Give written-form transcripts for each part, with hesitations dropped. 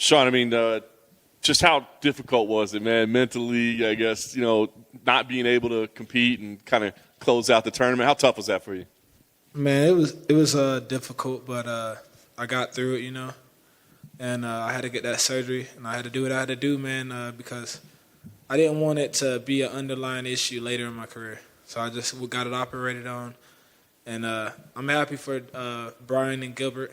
Sean, I mean, just how difficult was it, man, mentally, I guess, not being able to compete and kind of close out the tournament? How tough was that for you? Man, it was difficult, but I got through it, and I had to get that surgery, and I had to do what I had to do, man, because I didn't want it to be an underlying issue later in my career. So I just got it operated on, and I'm happy for Brian and Gilbert.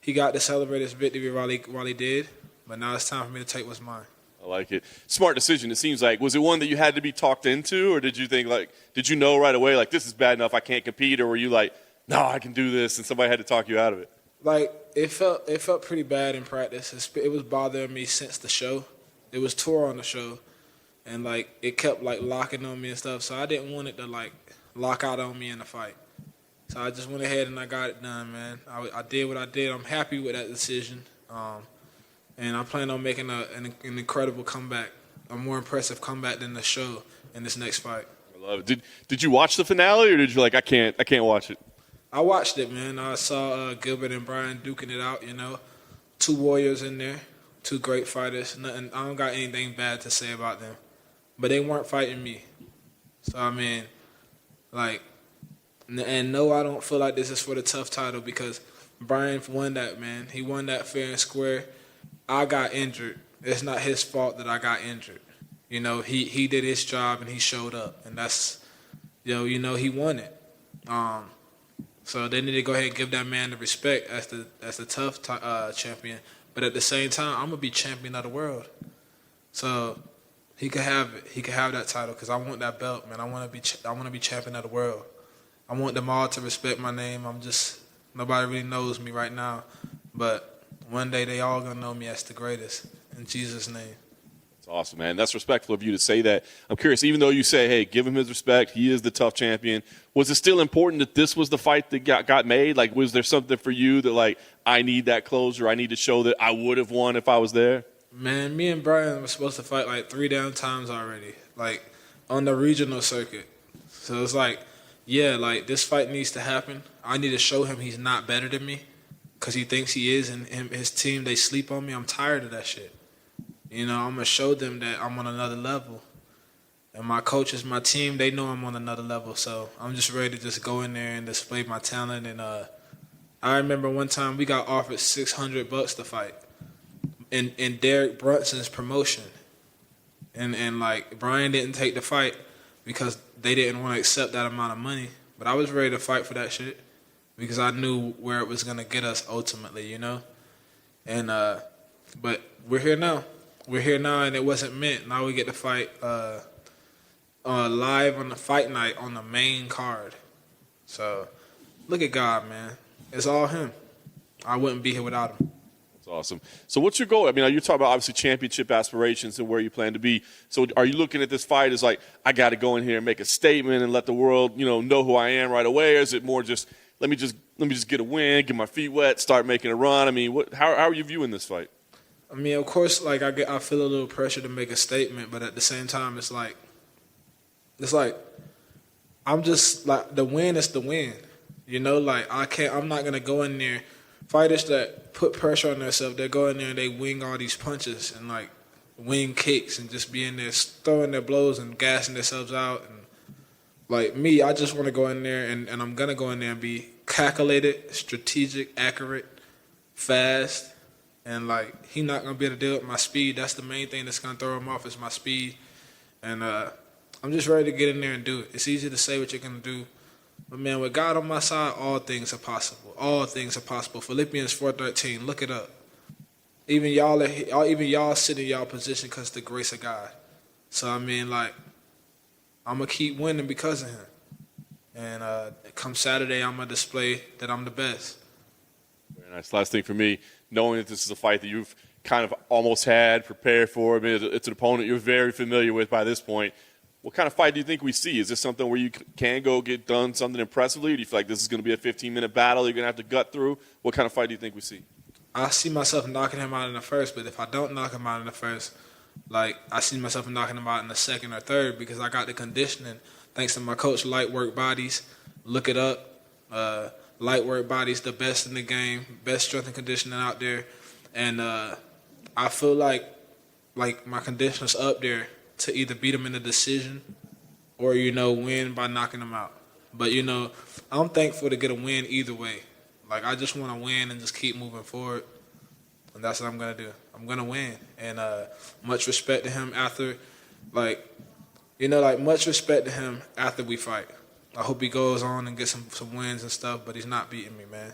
He got to celebrate his victory while he did, but now it's time for me to take what's mine. I like it. Smart decision, it seems like. Was it one that you had to be talked into, or did you think, did you know right away, this is bad enough, I can't compete, or were you like, no, I can do this, and somebody had to talk you out of it? It felt pretty bad in practice. It was bothering me since the show. It was tore on the show, and it kept locking on me and stuff. So I didn't want it to lock out on me in the fight. So I just went ahead and I got it done, man. I did what I did. I'm happy with that decision, and I plan on making an incredible comeback, a more impressive comeback than the show in this next fight. I love it. Did you watch the finale, or did you I can't watch it? I watched it, man. I saw Gilbert and Brian duking it out. Two warriors in there. Two great fighters. I don't got anything bad to say about them. But they weren't fighting me. So, I mean, and no, I don't feel like this is for the tough title because Brian won that, man. He won that fair and square. I got injured. It's not his fault that I got injured. He did his job and he showed up. And that's, he won it. So they need to go ahead and give that man the respect as the tough champion. But at the same time, I'm gonna be champion of the world. So he could have it. He could have that title because I want that belt, man. I want to be champion of the world. I want them all to respect my name. Nobody really knows me right now, but one day they all gonna know me as the greatest in Jesus' name. That's awesome, man. That's respectful of you to say that. I'm curious, even though you say, hey, give him his respect, he is the tough champion, was it still important that this was the fight that got made? Was there something for you that, I need that closure, I need to show that I would have won if I was there? Man, me and Brian were supposed to fight 3 down times already, on the regional circuit. So it's this fight needs to happen. I need to show him he's not better than me because he thinks he is, and his team, they sleep on me. I'm tired of that shit. I'm going to show them that I'm on another level. And my coaches, my team, they know I'm on another level. So I'm just ready to just go in there and display my talent. And I remember one time we got offered $600 to fight in Derek Brunson's promotion. And Brian didn't take the fight because they didn't want to accept that amount of money. But I was ready to fight for that shit because I knew where it was going to get us ultimately, And but we're here now. We're here now, and it wasn't meant. Now we get to fight live on the fight night on the main card. So look at God, man. It's all him. I wouldn't be here without him. That's awesome. So what's your goal? I mean, you're talking about obviously championship aspirations and where you plan to be. So are you looking at this fight as I got to go in here and make a statement and let the world, know who I am right away? Or is it more just let me just get a win, get my feet wet, start making a run? I mean, how are you viewing this fight? I mean, of course, I feel a little pressure to make a statement, but at the same time, it's I'm just the win is the win, I'm not gonna go in there. Fighters that put pressure on themselves, they go in there and they wing all these punches and wing kicks and just be in there throwing their blows and gassing themselves out. And me, I just want to go in there and I'm gonna go in there and be calculated, strategic, accurate, fast. And he not gonna be able to deal with my speed. That's the main thing that's gonna throw him off is my speed. And I'm just ready to get in there and do it. It's easy to say what you're gonna do, but man, with God on my side, all things are possible. All things are possible. Philippians 4:13. Look it up. Even y'all sit in y'all position because of the grace of God. So I mean, I'm gonna keep winning because of him. And come Saturday, I'm gonna display that I'm the best. Very nice. Last thing for me, knowing that this is a fight that you've kind of almost had, prepared for. I mean, it's an opponent you're very familiar with by this point. What kind of fight do you think we see? Is this something where you can go get done something impressively? Or do you feel like this is going to be a 15-minute battle you're going to have to gut through? What kind of fight do you think we see? I see myself knocking him out in the first, but if I don't knock him out in the first, I see myself knocking him out in the second or third because I got the conditioning. Thanks to my coach, Light Work Bodies. Look it up. Light Work Bodies, the best in the game, best strength and conditioning out there. And I feel like my condition's up there to either beat him in a decision or, win by knocking him out. But, I'm thankful to get a win either way. Like, I just want to win and just keep moving forward. And that's what I'm going to do. I'm going to win. And much respect to him after, much respect to him after we fight. I hope he goes on and gets some wins and stuff, but he's not beating me, man.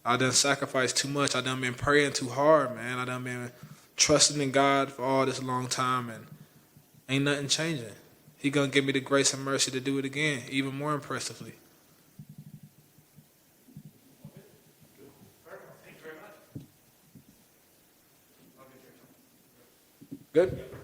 I done sacrificed too much. I done been praying too hard, man. I done been trusting in God for all this long time, and ain't nothing changing. He gonna give me the grace and mercy to do it again, even more impressively. Good?